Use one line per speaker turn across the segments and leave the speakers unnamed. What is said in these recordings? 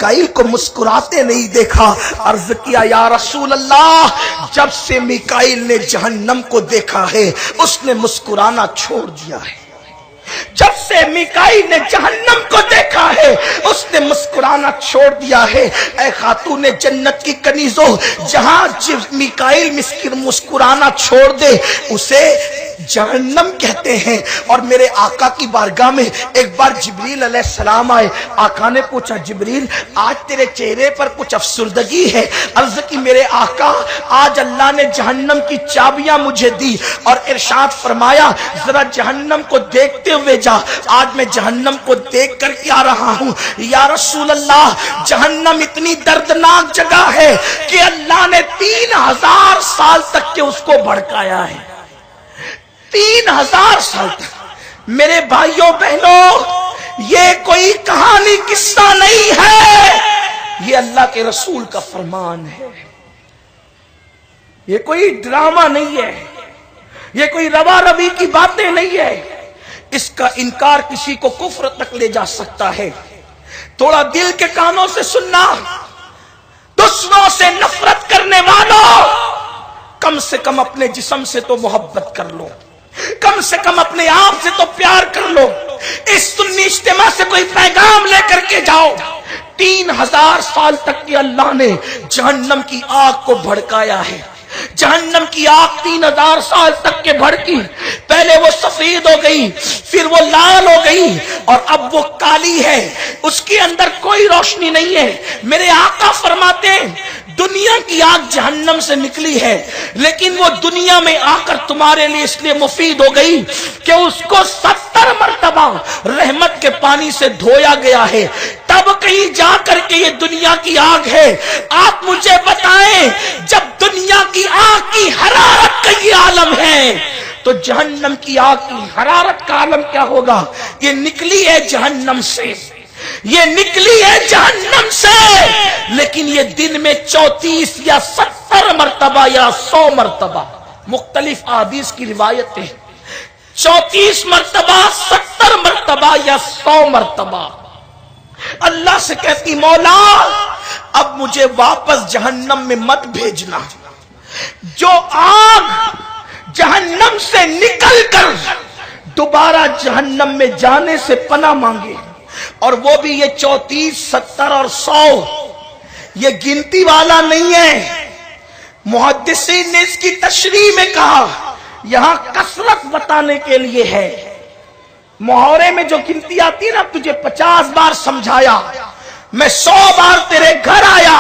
मिकाईल को मुस्कुराते नहीं देखा। अर्ज किया या रसूल अल्लाह, जब से मिकाईल ने जहन्नम को देखा है उसने मुस्कुराना छोड़ दिया है। जब से मिकाईल ने जहन्नम को देखा है उसने मुस्कुराना छोड़ दिया है। ऐ खातून जन्नत की कनीजो, जहां मिकाईल मुस्कुराना छोड़ दे उसे जहन्नम कहते हैं। और मेरे आका की बारगाह में एक बार जिब्रील अलैहिस्सलाम आए। आका ने पूछा, जिब्रील आज तेरे चेहरे पर कुछ अफसुर्दगी है। अर्ज की, मेरे आका आज अल्लाह ने जहन्नम की चाबियां मुझे दी और इरशाद फरमाया जरा जहन्नम को देखते हुए जा। आज मैं जहन्नम को देख कर के आ रहा हूं। या रसूल अल्लाह, जहन्नम इतनी दर्दनाक जगह है कि अल्लाह ने 3000 साल तक के उसको भड़काया है। 3000 साल तक। मेरे भाइयों बहनों, ये कोई कहानी किस्सा नहीं है, ये अल्लाह के रसूल का फरमान है। ये कोई ड्रामा नहीं है, ये कोई रवा रवी की बातें नहीं है। इसका इनकार किसी को कुफ्र तक ले जा सकता है। थोड़ा दिल के कानों से सुनना। दुश्मनों से नफरत करने वालों, कम से कम अपने जिस्म से तो मोहब्बत कर लो, कम से कम अपने आप से तो प्यार कर लो। इस सुन्नी इज्तिमा से कोई पैगाम लेकर के जाओ। 3000 साल तक के अल्लाह ने जहन्नम की आग को भड़काया है। जहन्नम की आग 3000 साल तक के भड़की। पहले वो सफेद हो गई, फिर वो लाल हो गई और अब वो काली है। उसके अंदर कोई रोशनी नहीं है। मेरे आका फरमाते हैं दुनिया की आग जहन्नम से निकली है, लेकिन वो दुनिया में आकर तुम्हारे लिए इसलिए मुफीद हो गई कि उसको 70 मरतबा रहमत के पानी से धोया गया है। तब कहीं जा करके ये दुनिया की आग है। आप मुझे बताएं, जब दुनिया की आग की हरारत का ये आलम है तो जहन्नम की आग की हरारत का आलम क्या होगा? ये निकली है जहन्नम से, ये निकली है जहन्नम से, लेकिन ये दिन में 34 या 70 मरतबा या 100 मरतबा, मुख्तलिफ आदीस की रिवायतें, 34 मरतबा, 70 मरतबा या 100 मरतबा अल्लाह से कहती, मौला अब मुझे वापस जहन्नम में मत भेजना। जो आग जहन्नम से निकलकर दोबारा जहन्नम में जाने से पनाह मांगे, और वो भी ये 34, 70 और 100, ये गिनती वाला नहीं है। मुहद्दिसीन ने इसकी तशरीह में कहा यहां कसरत बताने के लिए है। मुहावरे में जो गिनती आती है ना, तुझे 50 बार समझाया, मैं 100 बार तेरे घर आया,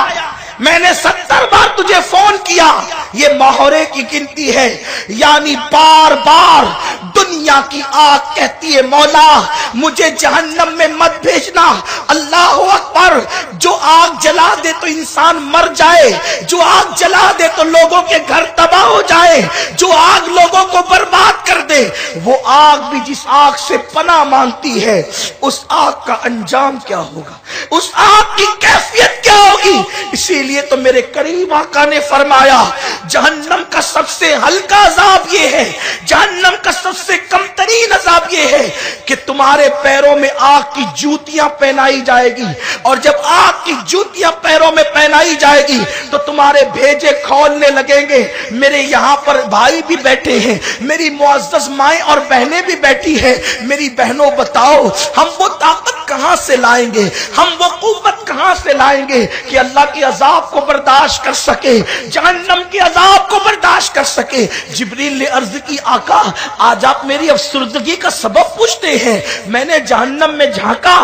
मैंने 70 बार तुझे फोन किया, ये मुहावरे की गिनती है। यानी बार बार दुनिया की आग कहती है मौला मुझे जहन्नम में मत भेजना। अल्लाह अकबर। जो आग जला दे तो इंसान मर जाए, जो आग जला दे तो लोगों के घर तबाह हो जाए, जो आग लोगों को बर्बाद कर दे, वो आग भी जिस आग से पनाह मांगती है, उस आग का अंजाम क्या होगा, उस आग की कैफियत क्या होगी। इसीलिए तो मेरे करीम आका ने फरमाया जहन्नम का सबसे हल्का अजाब ये है, जहन्नम का सबसे कमतरीन अजाब ये है कि तुम्हारे पैरों में आग की जूतियां पहनाई जाएगी, और जब आग की जूतियां पैरों में पहनाई जाएगी तो तुम्हारे भेजे खोलने लगेंगे। मेरे यहाँ पर भाई भी बैठे हैं, मेरी मुअज़्ज़ज़ माएं और बहनें भी बैठी हैं। मेरी बहनों बताओ हम वो ताकत कहां से लाएंगे, हम वो कुव्वत कहां से लाएंगे कि अल्लाह के अजाब को बर्दाश्त कर सके, जहन्नम के अजाब को बर्दाश्त कर सके। जिब्रील ने अर्ज की आका आज आप मेरी अफसुर्दगी का सबब पूछते हैं। मैंने जहन्नम में झांका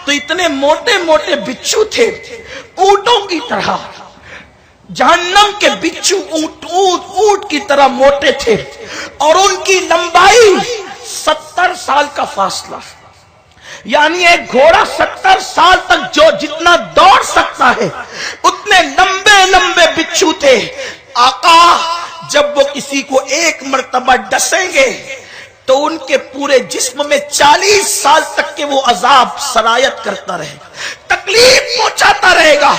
तो इतने मोटे मोटे बिच्छू थे, ऊंटों की तरह। जहन्नम के बिच्छू ऊंट की तरह मोटे थे, और उनकी लंबाई 70 साल का फासला, यानी एक घोड़ा 70 साल तक जो जितना दौड़ सकता है उतने लंबे लंबे बिच्छू थे। आका जब वो किसी को एक मर्तबा डसेंगे तो उनके पूरे जिस्म में 40 साल तक के वो अजाब सरायत करता रहेगा, तकलीफ पहुंचाता रहेगा।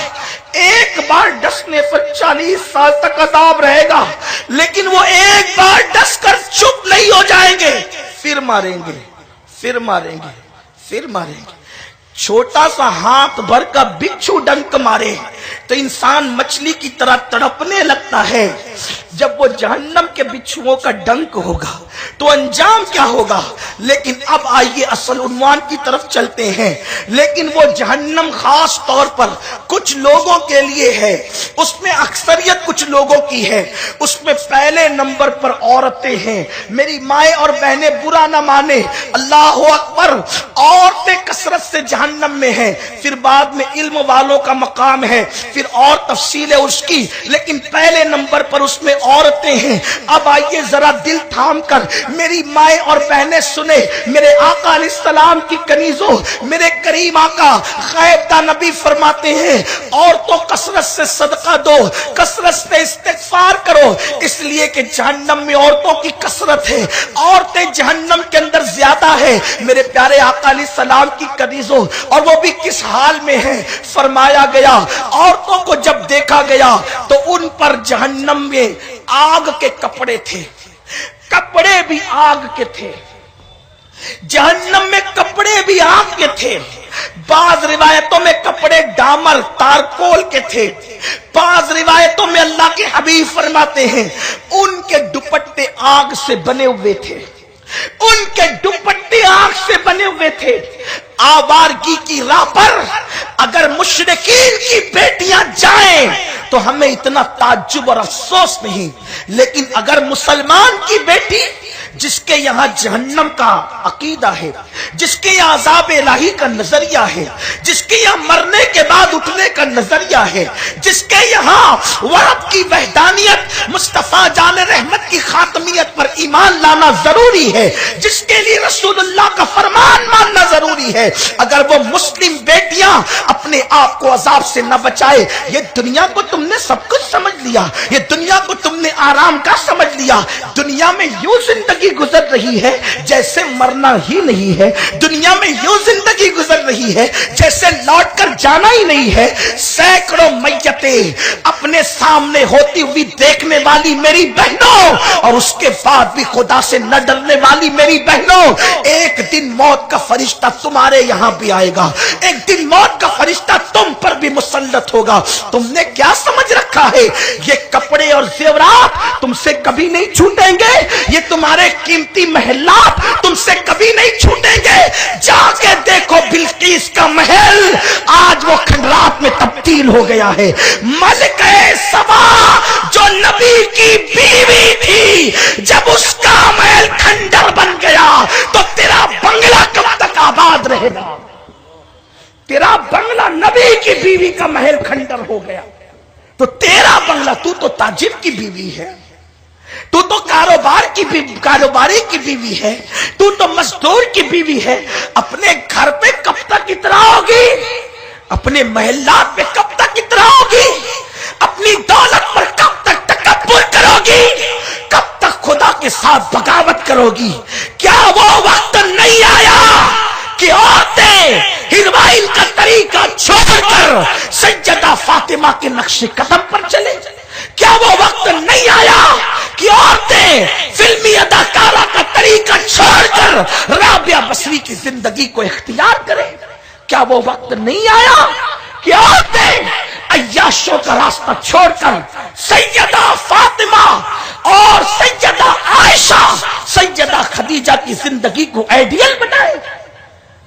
एक बार डसने पर 40 साल तक अजाब रहेगा, लेकिन वो एक बार डस कर चुप नहीं हो जाएंगे, फिर मारेंगे, फिर मारेंगे, फिर मारेंगे। छोटा सा हाथ भर का बिच्छू डंक मारे तो इंसान मछली की तरह तड़पने लगता है। जब वो जहन्नम के बिच्छुओं का डंक होगा तो अंजाम क्या होगा। लेकिन अब आइए असल उन्वान की तरफ चलते हैं। लेकिन वो जहन्नम खास तौर पर कुछ लोगों के लिए है, उसमें अक्सरियत कुछ लोगों की है। उसमें पहले नंबर पर औरतें हैं। मेरी माएं और बहनें बुरा ना माने, अल्लाह अकबर, औरतें कसरत से जहन्नम में है। फिर बाद में इल्म वालों का मकाम है, फिर और तफसील है उसकी, लेकिन पहले नंबर पर उसमें औरतें हैं। अब आइए जरा दिल थाम कर मेरी माएं और बहनें सुने। मेरे आका अलैहिस्सलाम की कनीजों, मेरे करीम आका गैब का नबी फरमाते हैं औरतों कसरत से सदका दो, कसरत से इस्तिगफार करो, इसलिए कि जहन्नम में औरतों की कसरत है, औरतें जहन्नम के अंदर ज्यादा है। मेरे प्यारे आका अलैहिस्सलाम की कनीजों, और वो भी किस हाल में है। फरमाया गया औरतों को जब देखा गया तो उन पर जहन्नम में आग के कपड़े थे, कपड़े भी आग के थे, जहन्नम में कपड़े भी आग के थे। बाज रिवायतों में कपड़े डामर तारकोल के थे, बाज रिवायतों में अल्लाह के हबीब फरमाते हैं उनके दुपट्टे आग से बने हुए थे, उनके दुपट्टे आग से बने हुए थे। आवारगी की राह पर अगर मुशरिकीन की बेटियां जाएं तो हमें इतना ताज्जुब और अफसोस नहीं, लेकिन अगर मुसलमान की बेटी जिसके यहां जहन्नम का अकीदा है, जिसके यहां अज़ाब इलाही का नजरिया है, जिसके यहां मरने के बाद उठने का नजरिया है, जिसके यहां रब की वहदानियत, मुस्तफा जान रहमत की खातमियत पर ईमान लाना जरूरी है, जिसके लिए रसूलुल्लाह का फरमान मानना जरूरी है, अगर वो मुस्लिम बेटियां अपने आप को अजाब से न बचाए, ये दुनिया को तुमने सब कुछ समझ लिया, ये दुनिया को तुमने आराम का समझ लिया, दुनिया में यूं जिंदगी गुजर रही है जैसे मरना ही नहीं है, दुनिया में यूं जिंदगी गुजर रही है जैसे लौट कर जाना ही नहीं है। सैकड़ों मैयतें अपने सामने होती हुई देखने वाली मेरी बहनों, और उसके बाद भी खुदा से न डरने वाली मेरी बहनों, एक दिन मौत का फरिश्ता तुम्हारे यहां भी आएगा, एक दिन मौत का फरिश्ता तुम पर भी मुसल्लत होगा। तुमने क्या समझ रखा है ये कपड़े और जेवरात तुमसे कभी नहीं छूटेंगे, ये तुम्हारे कीमती महलात तुमसे कभी नहीं छूटेंगे। जाके देखो बिल्किस का महल आज वो खंडरात में तब्दील हो गया है। मलिका सबा जो नबी की बीवी थी, जब उसका महल खंडर बन गया तो तेरा बंगला कब तक आबाद रहेगा। तेरा बंगला नबी की बीवी का महल खंडर हो गया तो तेरा बंगला, तू तो ताजिर की बीवी है, तू तो कारोबारी की बीवी है, तू तो मजदूर की बीवी है, अपने घर पे कब तक इतना होगी, अपने महल्लात पे कब तक इतना होगी, अपनी दौलत पर कब तक तकब्बुर करोगी, कब तक खुदा के साथ बगावत करोगी। क्या वो वक्त नहीं आया कि औरतें हिरवाइल का तरीका छोड़कर सैयदा फातिमा के नक्शे कदम पर चले? क्या वो वक्त नहीं आया कि औरतें फिल्मी अदाकारा का तरीका छोड़कर राबिया बसरी की जिंदगी को इख्तियार करें? क्या वो वक्त नहीं आया कि औरतें अय्याशों का रास्ता छोड़कर सैयदा फातिमा और सैयदा आयशा, सैयदा खदीजा की जिंदगी को आइडियल बनाए?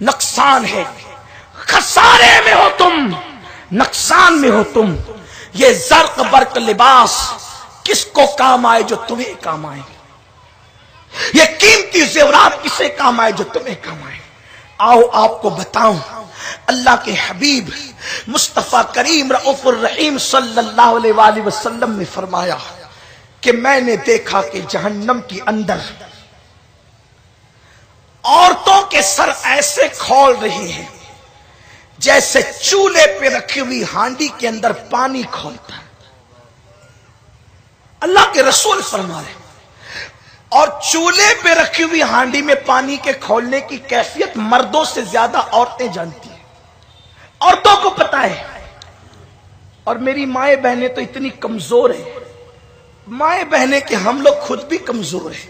नुकसान है, खसारे में हो तुम, नुकसान में हो तुम। ये जर्क बर्क लिबास किसको काम आए जो तुम्हें काम आए, ये कीमती जेवरात किसे काम आए जो तुम्हें काम आए। आओ आपको बताऊं, अल्लाह के हबीब मुस्तफा करीम रऊफुर रहीम सल्लल्लाहु अलैहि वसल्लम ने फरमाया कि मैंने देखा कि जहन्नम के अंदर औरतों के सर ऐसे खोल रही हैं जैसे चूल्हे पे रखी हुई हांडी के अंदर पानी खोलता है। अल्लाह के रसूल फरमा रहे, और चूल्हे पे रखी हुई हांडी में पानी के खोलने की कैफियत मर्दों से ज्यादा औरतें जानती हैं, औरतों को पता है। और मेरी माएं बहनें तो इतनी कमजोर है, माएं बहनें कि हम लोग खुद भी कमजोर है।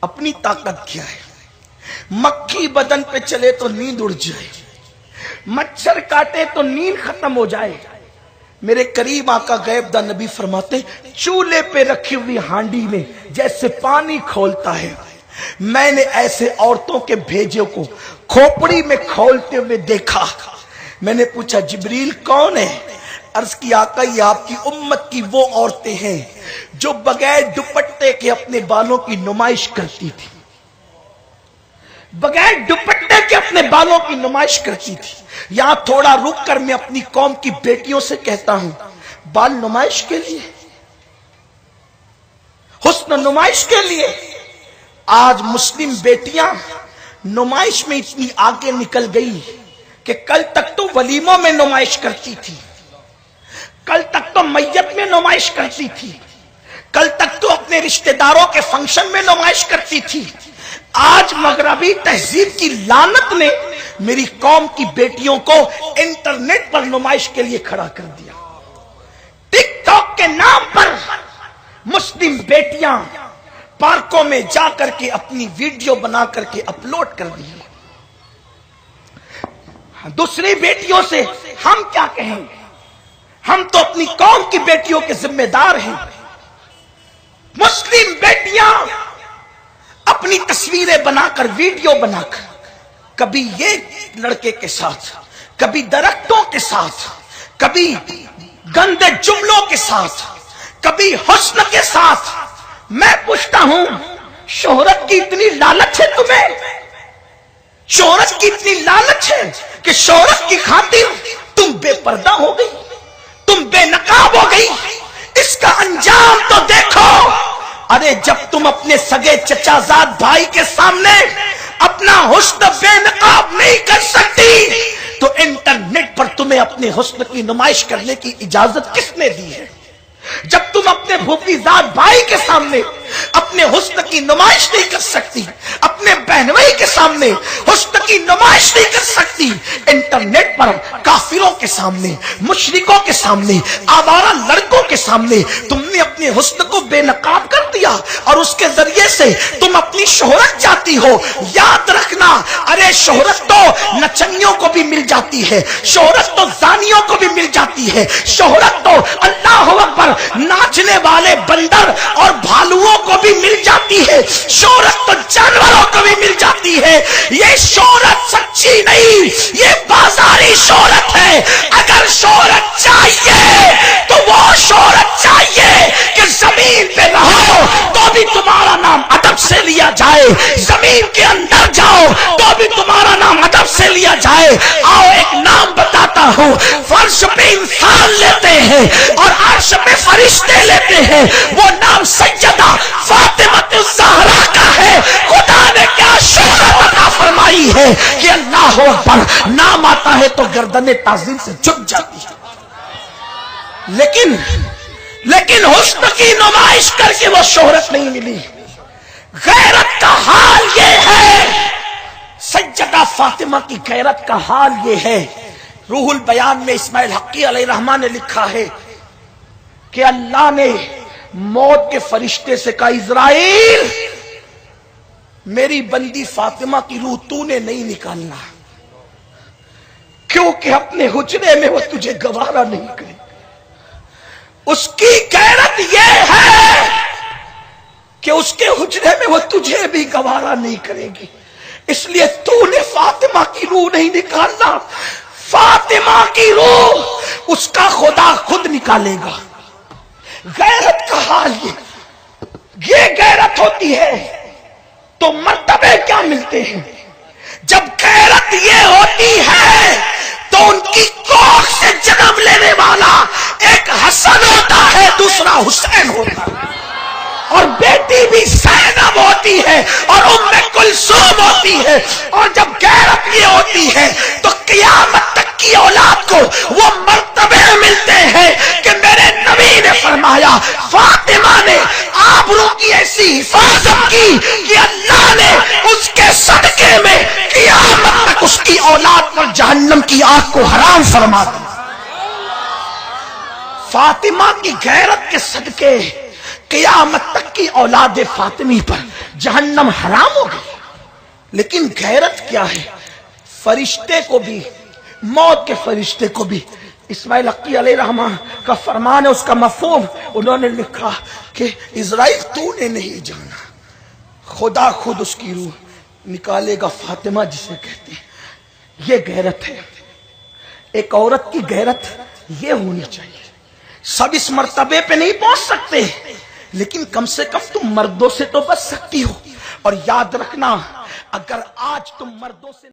अपनी ताकत क्या है, मक्खी बदन पे चले तो नींद उड़ जाए, مچھر کاٹے تو نیند ختم ہو جائے. میرے کریم آقا غیب دا نبی فرماتے چولہے پہ رکھی ہوئی ہانڈی میں جیسے پانی کھولتا ہے. میں نے ایسے عورتوں کے بھیجے کو کھوپڑی میں کھولتے ہوئے دیکھا. میں نے پوچھا جبریل کون ہے؟ عرض کی آقا یہ آپ کی امت کی وہ عورتیں ہیں جو بغیر دوپٹے کے اپنے بالوں کی نمائش کرتی تھی. بغیر دوپٹے کے اپنے بالوں کی نمائش کرتی تھی. یہاں تھوڑا رک کر میں اپنی قوم کی بیٹیوں سے کہتا ہوں بال نمائش کے لیے، حسن نمائش کے لیے. آج مسلم بیٹیاں نمائش میں اتنی آگے نکل گئی کہ کل تک تو ولیموں میں نمائش کرتی تھی، کل تک تو میت میں نمائش کرتی تھی، کل تک تو اپنے رشتہ داروں کے فنکشن میں نمائش کرتی تھی. آج مغربی تہذیب کی لعنت نے میری قوم کی بیٹیوں کو انٹرنیٹ پر نمائش کے لیے کھڑا کر دیا. ٹک ٹاک کے نام پر مسلم بیٹیاں پارکوں میں جا کر کے اپنی ویڈیو بنا کر کے اپلوڈ کر دی. دوسری بیٹیوں سے ہم کیا کہیں؟ ہم تو اپنی قوم کی بیٹیوں کے ذمہ دار ہیں. مسلم بیٹیاں اپنی تصویریں بنا کر ویڈیو بنا کر کبھی یہ لڑکے کے ساتھ، کبھی درختوں کے ساتھ، کبھی گندے جملوں کے ساتھ، کبھی حسن کے ساتھ. میں پوچھتا ہوں شہرت کی اتنی لالچ ہے تمہیں؟ شہرت کی اتنی لالچ ہے کہ شہرت کی خاطر تم بے پردہ ہو گئی، تم بے نقاب ہو گئی. اس کا انجام تو دیکھو. ارے جب تم اپنے سگے چچا زاد بھائی کے سامنے اپنا حسن بے نقاب نہیں کر سکتی تو انٹرنیٹ پر تمہیں اپنے حسن کی نمائش کرنے کی اجازت کس نے دی ہے؟ جب تم اپنے بھوپی زاد بھائی کے سامنے اپنے حسن کی نمائش نہیں کر سکتی، اپنے بہنوئی کے سامنے حسن کی نمائش نہیں کر سکتی، انٹرنیٹ پر کافروں کے سامنے، مشرکوں کے سامنے، آوارہ لڑکوں کے سامنے تم نے اپنے حسن کو بے نقاب کر دیا اور اس کے ذریعے سے تم اپنی شہرت چاہتی ہو. یاد رکھنا ارے شہرت تو نچنیوں کو بھی مل جاتی ہے، شہرت تو زانیوں کو بھی مل جاتی ہے، شہرت تو اللہ اکبر ناچنے والے بندر اور بھالوؤں کو بھی مل جاتی ہے، شہرت تو جانوروں کو بھی مل جاتی ہے. یہ شہرت سچی نہیں، یہ بازاری شہرت ہے. اگر شہرت چاہیے تو وہ شہرت چاہیے کہ زمین پہ رہو تو بھی تمہارا نام ادب سے لیا جائے، زمین کے اندر جاؤ تو بھی تمہارا نام ادب سے لیا جائے. آؤ ایک نام بتاتا ہوں. فرش پہ انسان لیتے ہیں اور عرش پہ فرشتے لیتے ہیں. وہ نام سیدہ فاطمہ الزہرا کا ہے. خدا نے کیا شہرت عطا فرمائی ہے کہ اللہ اکبر نام آتا ہے تو گردن تعظیم سے جھک جاتی ہے. لیکن حسن کی نمائش کر کے وہ شہرت نہیں ملی. غیرت کا حال یہ ہے، سیدہ فاطمہ کی غیرت کا حال یہ ہے. روح البیان میں اسماعیل حقی علیہ الرحمن نے لکھا ہے کہ اللہ نے موت کے فرشتے سے کہا عزرائیل میری بندی فاطمہ کی روح تو نے نہیں نکالنا کیونکہ اپنے حجرے میں وہ تجھے گوارا نہیں کرے. اس کی غیرت یہ ہے کہ اس کے حجرے میں وہ تجھے بھی گوارا نہیں کرے گی، اس لیے تو نے فاطمہ کی روح نہیں نکالنا. فاطمہ کی روح اس کا خدا خود نکالے گا. غیرت کا حال یہ غیرت ہوتی ہے تو مرتبے کیا ملتے ہیں. جب غیرت یہ ہوتی ہے تو ان کی کوکھ سے جنم لینے والا ایک حسن ہوتا ہے، دوسرا حسین ہوتا ہے، اور بیٹی بھی زینب ہوتی ہے اور ام کلثوم ہوتی ہے. اور جب غیرت یہ ہوتی ہے تو قیامت تک کی اولاد کو وہ مرتبے ملتے ہیں کہ میرے نبی نے فرمایا فاطمہ نے آبرو کی ایسی حفاظت کی کہ اللہ نے اس کے صدقے میں قیامت تک اس کی اولاد پر جہنم کی آگ کو حرام فرما دیا. فاطمہ کی غیرت کے صدقے قیامت تک کی اولاد فاطمی پر جہنم حرام ہو گئی. لیکن غیرت کیا ہے؟ فرشتے کو بھی موت کے فرشتے کو بھی اسماعیل حقی علیہ الرحمہ کا فرمان ہے، اس کا مفہوم انہوں نے لکھا کہ اسرائیل تو نے نہیں جانا، خدا خود اس کی روح نکالے گا، فاطمہ جسے کہتے ہیں۔ یہ غیرت ہے، ایک عورت کی غیرت یہ ہونی چاہیے۔ سب اس مرتبے پہ نہیں پہنچ سکتے، لیکن کم سے کم تم مردوں سے تو بچ سکتی ہو۔ اور یاد رکھنا، اگر آج تم مردوں سے